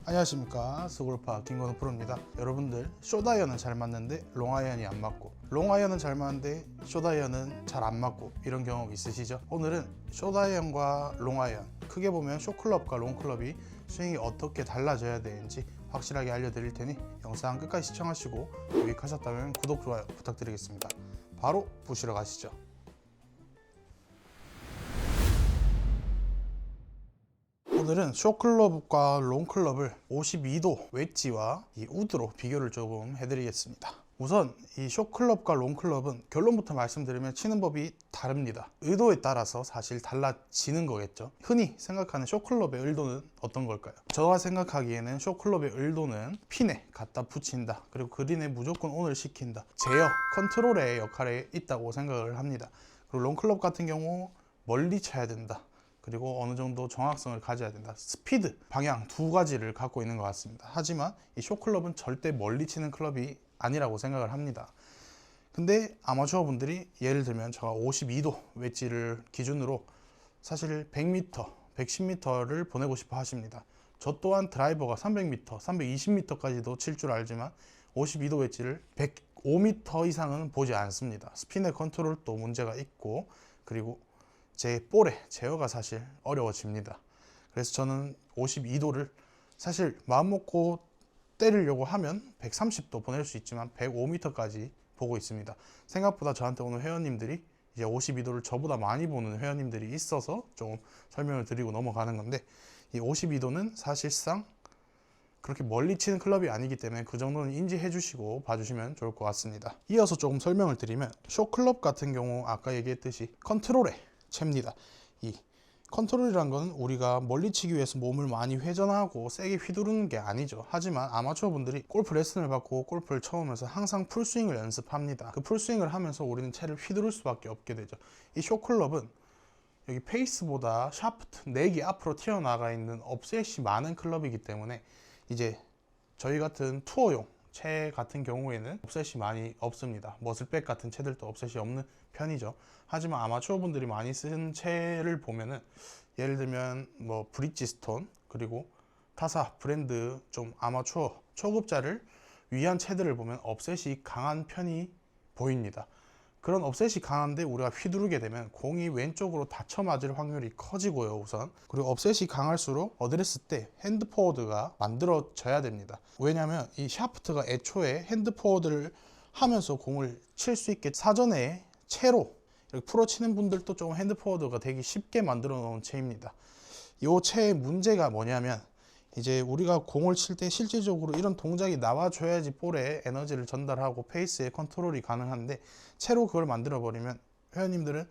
안녕하십니까, 스골파 김건우 프로입니다. 여러분들, 숏아이언은 잘 맞는데 롱아이언이 안 맞고, 롱아이언은 잘 맞는데 숏아이언은 잘 안 맞고, 이런 경험 있으시죠? 오늘은 숏아이언과 롱아이언, 크게 보면 숏클럽과 롱클럽이 스윙이 어떻게 달라져야 되는지 확실하게 알려드릴 테니 영상 끝까지 시청하시고 유익하셨다면 구독, 좋아요 부탁드리겠습니다. 바로 보시러 가시죠. 오늘은 숏클럽과 롱클럽을 52도 웨지와 이 우드로 비교를 조금 해드리겠습니다. 우선 이 숏클럽과 롱클럽은 결론부터 말씀드리면 치는 법이 다릅니다. 의도에 따라서 사실 달라지는 거겠죠. 흔히 생각하는 숏클럽의 의도는 어떤 걸까요? 저가 생각하기에는 숏클럽의 의도는 핀에 갖다 붙인다, 그리고 그린에 무조건 온을 시킨다, 제어, 컨트롤의 역할에 있다고 생각을 합니다. 그리고 롱클럽 같은 경우 멀리 쳐야 된다, 그리고 어느 정도 정확성을 가져야 된다, 스피드, 방향 두 가지를 갖고 있는 것 같습니다. 하지만 이 숏클럽은 절대 멀리 치는 클럽이 아니라고 생각을 합니다. 근데 아마추어 분들이 예를 들면 제가 52도 웨지를 기준으로 사실 100m, 110m를 보내고 싶어 하십니다. 저 또한 드라이버가 300m, 320m까지도 칠 줄 알지만 52도 웨지를 105m 이상은 보지 않습니다. 스핀의 컨트롤도 문제가 있고, 그리고 제 볼의 제어가 사실 어려워집니다. 그래서 저는 52도를 사실 마음먹고 때리려고 하면 130도 보낼 수 있지만 105m까지 보고 있습니다. 생각보다 저한테 오는 회원님들이 이제 52도를 저보다 많이 보는 회원님들이 있어서 좀 설명을 드리고 넘어가는 건데, 이 52도는 사실상 그렇게 멀리 치는 클럽이 아니기 때문에 그 정도는 인지해 주시고 봐주시면 좋을 것 같습니다. 이어서 조금 설명을 드리면, 숏클럽 같은 경우 아까 얘기했듯이 컨트롤에 챕니다. 이 컨트롤이란 건 우리가 멀리 치기 위해서 몸을 많이 회전하고 세게 휘두르는 게 아니죠. 하지만 아마추어 분들이 골프 레슨을 받고 골프를 쳐오면서 항상 풀스윙을 연습합니다. 그 풀스윙을 하면서 우리는 채를 휘두를 수밖에 없게 되죠. 이 숏클럽은 여기 페이스보다 샤프트 4개 앞으로 튀어나가 있는 업셋이 많은 클럽이기 때문에 이제 저희 같은 투어용 채 같은 경우에는 업셋이 많이 없습니다. 머슬백 같은 채들도 업셋이 없는 편이죠. 하지만 아마추어 분들이 많이 쓰는 채를 보면은 예를 들면 뭐 브릿지스톤, 그리고 타사 브랜드 좀 아마추어 초급자를 위한 채들을 보면 업셋이 강한 편이 보입니다. 그런 업셋이 강한데 우리가 휘두르게 되면 공이 왼쪽으로 닫혀 맞을 확률이 커지고요, 우선. 그리고 업셋이 강할수록 어드레스 때 핸드 포워드가 만들어져야 됩니다. 왜냐하면 이 샤프트가 애초에 핸드 포워드를 하면서 공을 칠 수 있게 사전에 채로 이렇게 풀어 치는 분들도 좀 핸드 포워드가 되기 쉽게 만들어 놓은 채입니다. 이 채의 문제가 뭐냐면, 이제 우리가 공을 칠 때 실질적으로 이런 동작이 나와줘야지 볼에 에너지를 전달하고 페이스의 컨트롤이 가능한데, 채로 그걸 만들어 버리면 회원님들은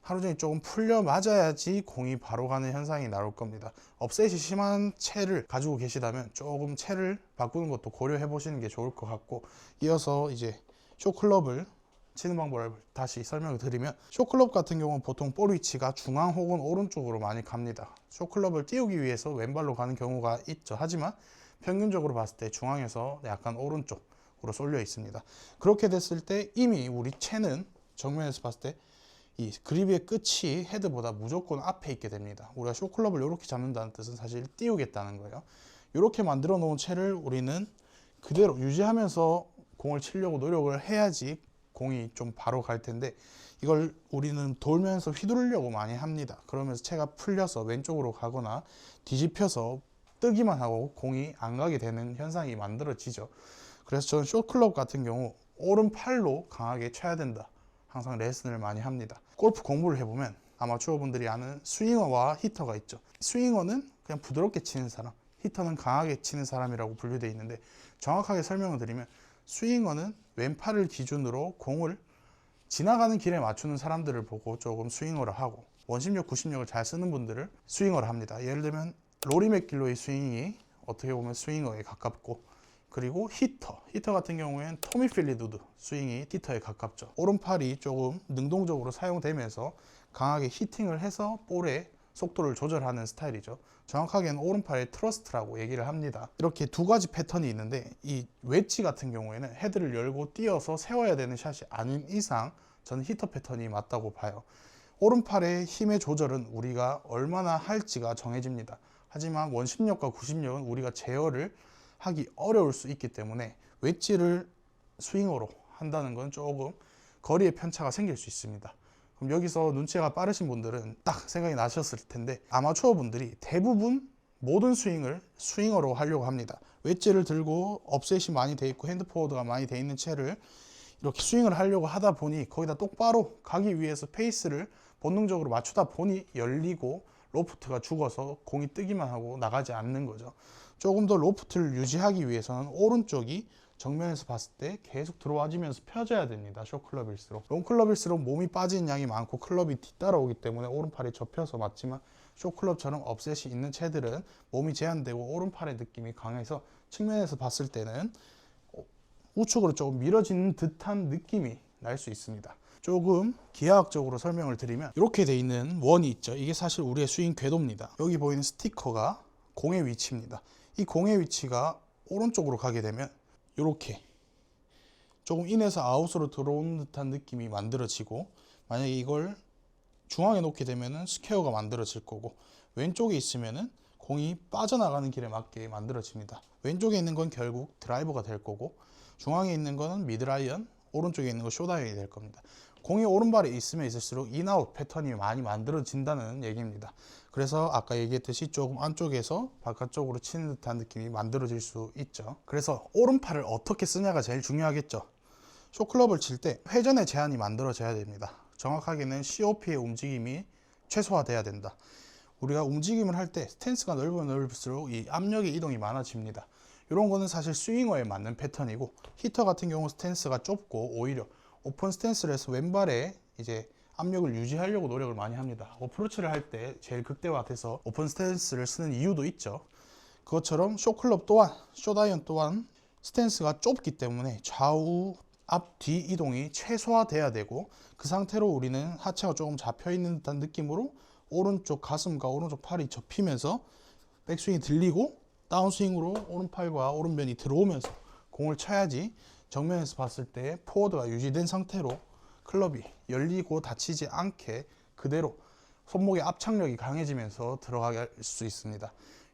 하루 종일 조금 풀려 맞아야지 공이 바로 가는 현상이 나올 겁니다. 업셋이 심한 채를 가지고 계시다면 조금 채를 바꾸는 것도 고려해 보시는 게 좋을 것 같고, 이어서 이제 숏클럽을 치는 방법을 다시 설명을 드리면, 숏클럽 같은 경우는 보통 볼 위치가 중앙 혹은 오른쪽으로 많이 갑니다. 숏클럽을 띄우기 위해서 왼발로 가는 경우가 있죠. 하지만 평균적으로 봤을 때 중앙에서 약간 오른쪽으로 쏠려 있습니다. 그렇게 됐을 때 이미 우리 채는 정면에서 봤을 때 이 그립의 끝이 헤드보다 무조건 앞에 있게 됩니다. 우리가 숏클럽을 이렇게 잡는다는 뜻은 사실 띄우겠다는 거예요. 이렇게 만들어 놓은 채를 우리는 그대로 유지하면서 공을 치려고 노력을 해야지 공이 좀 바로 갈 텐데, 이걸 우리는 돌면서 휘두르려고 많이 합니다. 그러면서 채가 풀려서 왼쪽으로 가거나 뒤집혀서 뜨기만 하고 공이 안 가게 되는 현상이 만들어지죠. 그래서 저는 숏클럽 같은 경우 오른팔로 강하게 쳐야 된다, 항상 레슨을 많이 합니다. 골프 공부를 해보면 아마추어 분들이 아는 스윙어와 히터가 있죠. 스윙어는 그냥 부드럽게 치는 사람, 히터는 강하게 치는 사람이라고 분류되어 있는데, 정확하게 설명을 드리면 스윙어는 왼팔을 기준으로 공을 지나가는 길에 맞추는 사람들을 보고 조금 스윙어를 하고, 원심력, 구심력을 잘 쓰는 분들을 스윙어를 합니다. 예를 들면 로리 맥길로의 스윙이 어떻게 보면 스윙어에 가깝고, 그리고 히터 같은 경우에는 토미 필리우드 스윙이 히터에 가깝죠. 오른팔이 조금 능동적으로 사용되면서 강하게 히팅을 해서 볼의 속도를 조절하는 스타일이죠. 정확하게는 오른팔의 트러스트라고 얘기를 합니다. 이렇게 두 가지 패턴이 있는데, 이 웨지 같은 경우에는 헤드를 열고 띄어서 세워야 되는 샷이 아닌 이상 저는 히터 패턴이 맞다고 봐요. 오른팔의 힘의 조절은 우리가 얼마나 할지가 정해집니다. 하지만 원심력과 구심력은 우리가 제어를 하기 어려울 수 있기 때문에 웨지를 스윙어로 한다는 건 조금 거리의 편차가 생길 수 있습니다. 그럼 여기서 눈치가 빠르신 분들은 딱 생각이 나셨을 텐데, 아마추어 분들이 대부분 모든 스윙을 스윙어로 하려고 합니다. 웨지를 들고 업셋이 많이 돼 있고 핸드포워드가 많이 돼 있는 채를 이렇게 스윙을 하려고 하다 보니 거기다 똑바로 가기 위해서 페이스를 본능적으로 맞추다 보니 열리고 로프트가 죽어서 공이 뜨기만 하고 나가지 않는 거죠. 조금 더 로프트를 유지하기 위해서는 오른쪽이 정면에서 봤을 때 계속 들어와지면서 펴져야 됩니다. 숏클럽일수록. 롱클럽일수록 몸이 빠지는 양이 많고 클럽이 뒤따라오기 때문에 오른팔이 접혀서 맞지만, 숏클럽처럼 업셋이 있는 채들은 몸이 제한되고 오른팔의 느낌이 강해서 측면에서 봤을 때는 우측으로 조금 밀어지는 듯한 느낌이 날 수 있습니다. 조금 기하학적으로 설명을 드리면 이렇게 돼 있는 원이 있죠. 이게 사실 우리의 스윙 궤도입니다. 여기 보이는 스티커가 공의 위치입니다. 이 공의 위치가 오른쪽으로 가게 되면 이렇게 조금 인에서 아웃으로 들어오는 듯한 느낌이 만들어지고, 만약에 이걸 중앙에 놓게 되면은 스퀘어가 만들어질 거고, 왼쪽에 있으면은 공이 빠져나가는 길에 맞게 만들어집니다. 왼쪽에 있는 건 결국 드라이버가 될 거고, 중앙에 있는 거는 미드라이언, 오른쪽에 있는 건 숏아이언이 될 겁니다. 공이 오른발에 있으면 있을수록 인아웃 패턴이 많이 만들어진다는 얘기입니다. 그래서 아까 얘기했듯이 조금 안쪽에서 바깥쪽으로 치는 듯한 느낌이 만들어질 수 있죠. 그래서 오른팔을 어떻게 쓰냐가 제일 중요하겠죠. 숏클럽을 칠 때 회전의 제한이 만들어져야 됩니다. 정확하게는 COP의 움직임이 최소화돼야 된다. 우리가 움직임을 할 때 스탠스가 넓으면 넓을수록 이 압력의 이동이 많아집니다. 이런 거는 사실 스윙어에 맞는 패턴이고, 히터 같은 경우 스탠스가 좁고 오히려 오픈 스탠스를 해서 왼발에 이제 압력을 유지하려고 노력을 많이 합니다. 어프로치를 할 때 제일 극대화돼서 오픈 스탠스를 쓰는 이유도 있죠. 그것처럼 숏클럽 또한, 숏아이언 또한 스탠스가 좁기 때문에 좌우 앞, 뒤 이동이 최소화돼야 되고, 그 상태로 우리는 하체가 조금 잡혀있는 듯한 느낌으로 오른쪽 가슴과 오른쪽 팔이 접히면서 백스윙이 들리고 다운스윙으로 오른팔과 오른변이 들어오면서 공을 쳐야지 정면에서 봤을 때 포워드가 유지된 상태로 클럽이 열리고 다치지 않게 그대로 손목의 압착력이 강해지면서 들어갈 수 있습니다.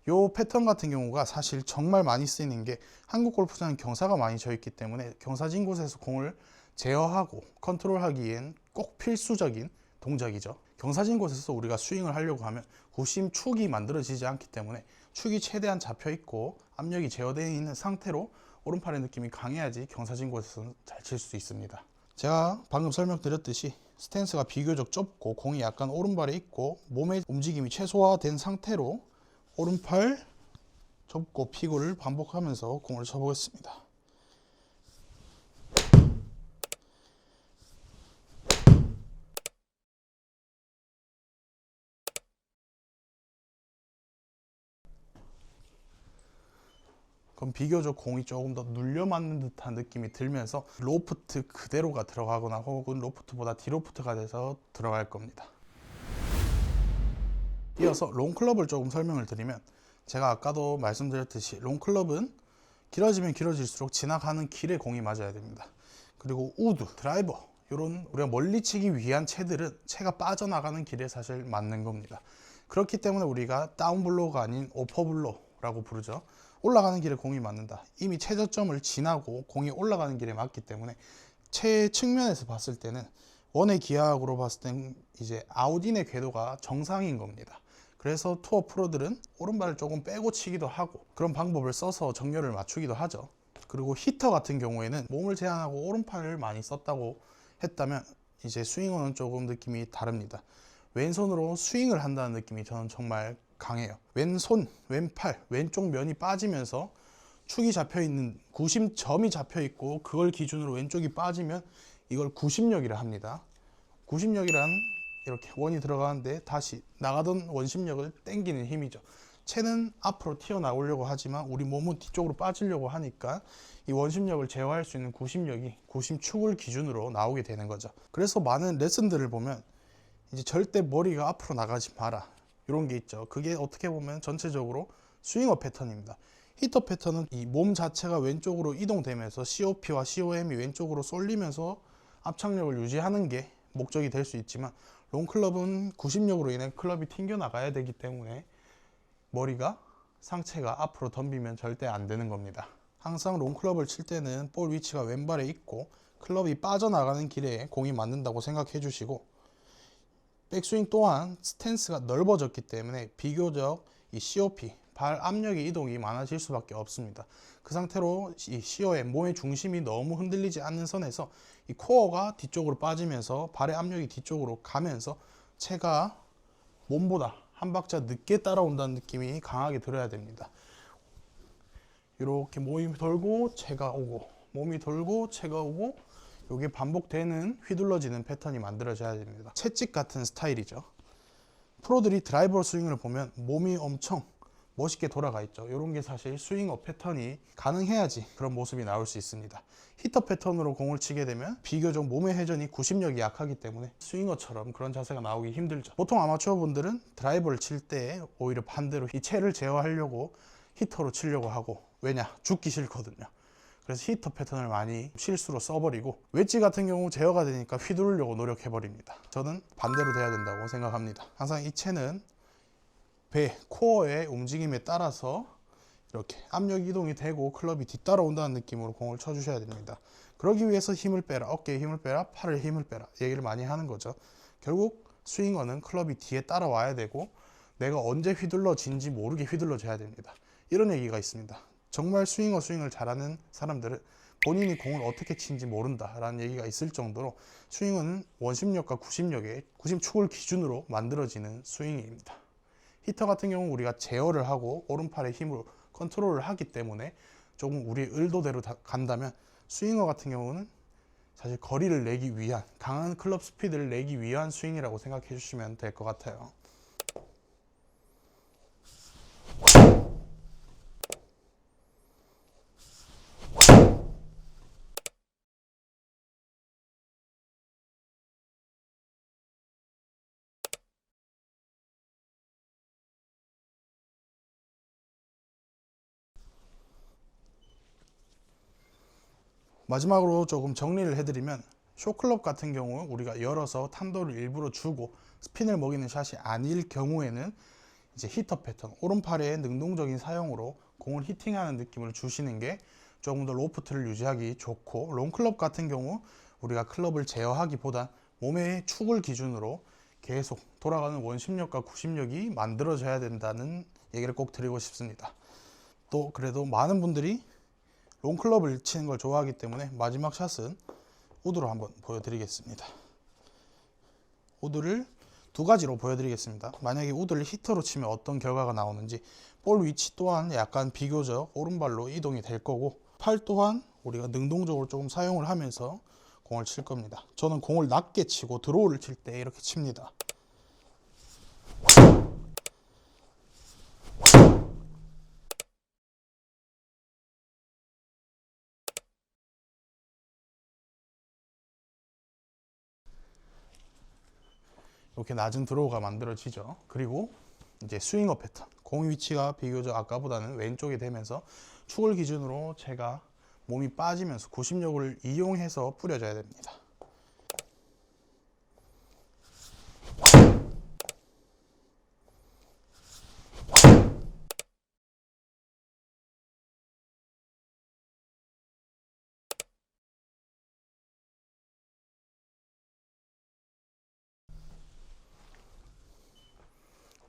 이 패턴 같은 경우가 사실 정말 많이 쓰이는 게, 한국 골프장은 경사가 많이 져 있기 때문에 경사진 곳에서 공을 제어하고 컨트롤하기엔 꼭 필수적인 동작이죠. 경사진 곳에서 우리가 스윙을 하려고 하면 구심 축이 만들어지지 않기 때문에 축이 최대한 잡혀 있고 압력이 제어되어 있는 상태로 오른팔의 느낌이 강해야지 경사진 곳에서는 잘 칠 수 있습니다. 제가 방금 설명드렸듯이 스탠스가 비교적 좁고 공이 약간 오른발에 있고 몸의 움직임이 최소화된 상태로 오른팔 접고 피고를 반복하면서 공을 쳐보겠습니다. 그럼 비교적 공이 조금 더 눌려 맞는 듯한 느낌이 들면서 로프트 그대로가 들어가거나 혹은 로프트보다 디로프트가 돼서 들어갈 겁니다. 이어서 롱클럽을 조금 설명을 드리면, 제가 아까도 말씀드렸듯이 롱클럽은 길어지면 길어질수록 지나가는 길에 공이 맞아야 됩니다. 그리고 우드, 드라이버, 이런 우리가 멀리 치기 위한 채들은 채가 빠져나가는 길에 사실 맞는 겁니다. 그렇기 때문에 우리가 다운블로우가 아닌 오퍼블로우라고 부르죠. 올라가는 길에 공이 맞는다. 이미 최저점을 지나고 공이 올라가는 길에 맞기 때문에 채 측면에서 봤을 때는 원의 기하학으로 봤을 때는 이제 아웃인의 궤도가 정상인 겁니다. 그래서 투어 프로들은 오른발을 조금 빼고 치기도 하고 그런 방법을 써서 정렬을 맞추기도 하죠. 그리고 히터 같은 경우에는 몸을 제한하고 오른팔을 많이 썼다고 했다면 이제 스윙어는 조금 느낌이 다릅니다. 왼손으로 스윙을 한다는 느낌이 저는 정말 강해요. 왼손, 왼팔, 왼쪽 면이 빠지면서 축이 잡혀있는 구심점이 잡혀있고 그걸 기준으로 왼쪽이 빠지면 이걸 구심력이라 합니다. 구심력이란 이렇게 원이 들어가는데 다시 나가던 원심력을 당기는 힘이죠. 채는 앞으로 튀어나오려고 하지만 우리 몸은 뒤쪽으로 빠지려고 하니까 이 원심력을 제어할 수 있는 구심력이 구심축을 기준으로 나오게 되는 거죠. 그래서 많은 레슨들을 보면 이제 절대 머리가 앞으로 나가지 마라 이런 게 있죠. 그게 어떻게 보면 전체적으로 스윙어 패턴입니다. 히터 패턴은 이 몸 자체가 왼쪽으로 이동되면서 COP와 COM이 왼쪽으로 쏠리면서 압착력을 유지하는 게 목적이 될 수 있지만 롱클럽은 구심력으로 인해 클럽이 튕겨 나가야 되기 때문에 머리가 상체가 앞으로 덤비면 절대 안 되는 겁니다. 항상 롱클럽을 칠 때는 볼 위치가 왼발에 있고 클럽이 빠져나가는 길에 공이 맞는다고 생각해 주시고, 백스윙 또한 스탠스가 넓어졌기 때문에 비교적 이 COP, 발 압력의 이동이 많아질 수밖에 없습니다. 그 상태로 이 시어의 몸의 중심이 너무 흔들리지 않는 선에서 이 코어가 뒤쪽으로 빠지면서 발의 압력이 뒤쪽으로 가면서 채가 몸보다 한 박자 늦게 따라온다는 느낌이 강하게 들어야 됩니다. 이렇게 몸이 돌고 채가 오고, 몸이 돌고 채가 오고, 이게 반복되는 휘둘러지는 패턴이 만들어져야 됩니다. 채찍 같은 스타일이죠. 프로들이 드라이버 스윙을 보면 몸이 엄청 멋있게 돌아가 있죠. 이런 게 사실 스윙업 패턴이 가능해야지 그런 모습이 나올 수 있습니다. 히터 패턴으로 공을 치게 되면 비교적 몸의 회전이 구심력이 약하기 때문에 스윙어처럼 그런 자세가 나오기 힘들죠. 보통 아마추어 분들은 드라이버를 칠 때 오히려 반대로 이 채를 제어하려고 히터로 치려고 하고, 왜냐? 죽기 싫거든요. 그래서 히터 패턴을 많이 실수로 써버리고, 웨지 같은 경우 제어가 되니까 휘두르려고 노력해버립니다. 저는 반대로 돼야 된다고 생각합니다. 항상 이 채는 배, 코어의 움직임에 따라서 이렇게 압력 이동이 되고 클럽이 뒤따라온다는 느낌으로 공을 쳐주셔야 됩니다. 그러기 위해서 힘을 빼라, 어깨에 힘을 빼라, 팔에 힘을 빼라 얘기를 많이 하는 거죠. 결국 스윙어는 클럽이 뒤에 따라와야 되고 내가 언제 휘둘러진지 모르게 휘둘러져야 됩니다. 이런 얘기가 있습니다. 정말 스윙을 잘하는 사람들은 본인이 공을 어떻게 치는지 모른다라는 얘기가 있을 정도로 스윙은 원심력과 구심축을 기준으로 만들어지는 스윙입니다. 히터 같은 경우 우리가 제어를 하고 오른팔의 힘으로 컨트롤을 하기 때문에 조금 우리의 의도대로 간다면, 스윙어 같은 경우는 사실 거리를 내기 위한, 강한 클럽 스피드를 내기 위한 스윙이라고 생각해 주시면 될 것 같아요. 마지막으로 조금 정리를 해드리면, 숏클럽 같은 경우 우리가 열어서 탄도를 일부러 주고 스핀을 먹이는 샷이 아닐 경우에는 이제 히터 패턴, 오른팔의 능동적인 사용으로 공을 히팅하는 느낌을 주시는 게 조금 더 로프트를 유지하기 좋고, 롱클럽 같은 경우 우리가 클럽을 제어하기보다 몸의 축을 기준으로 계속 돌아가는 원심력과 구심력이 만들어져야 된다는 얘기를 꼭 드리고 싶습니다. 또 그래도 많은 분들이 롱클럽을 치는 걸 좋아하기 때문에 마지막 샷은 우드로 한번 보여드리겠습니다. 우드를 두 가지로 보여드리겠습니다. 만약에 우드를 히터로 치면 어떤 결과가 나오는지, 볼 위치 또한 약간 비교적 오른발로 이동이 될 거고, 팔 또한 우리가 능동적으로 조금 사용을 하면서 공을 칠 겁니다. 저는 공을 낮게 치고 드로우를 칠 때 이렇게 칩니다. 이렇게 낮은 드로우가 만들어지죠. 그리고 이제 스윙업 패턴, 공 위치가 비교적 아까보다는 왼쪽이 되면서 축을 기준으로 제가 몸이 빠지면서 구심력을 이용해서 뿌려줘야 됩니다.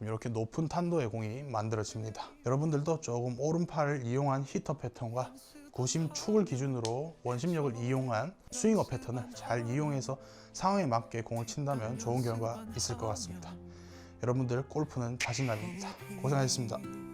이렇게 높은 탄도의 공이 만들어집니다. 여러분들도 조금 오른팔을 이용한 히터 패턴과 구심축을 기준으로 원심력을 이용한 스윙업 패턴을 잘 이용해서 상황에 맞게 공을 친다면 좋은 결과 있을 것 같습니다. 여러분들 골프는 자신감입니다. 고생하셨습니다.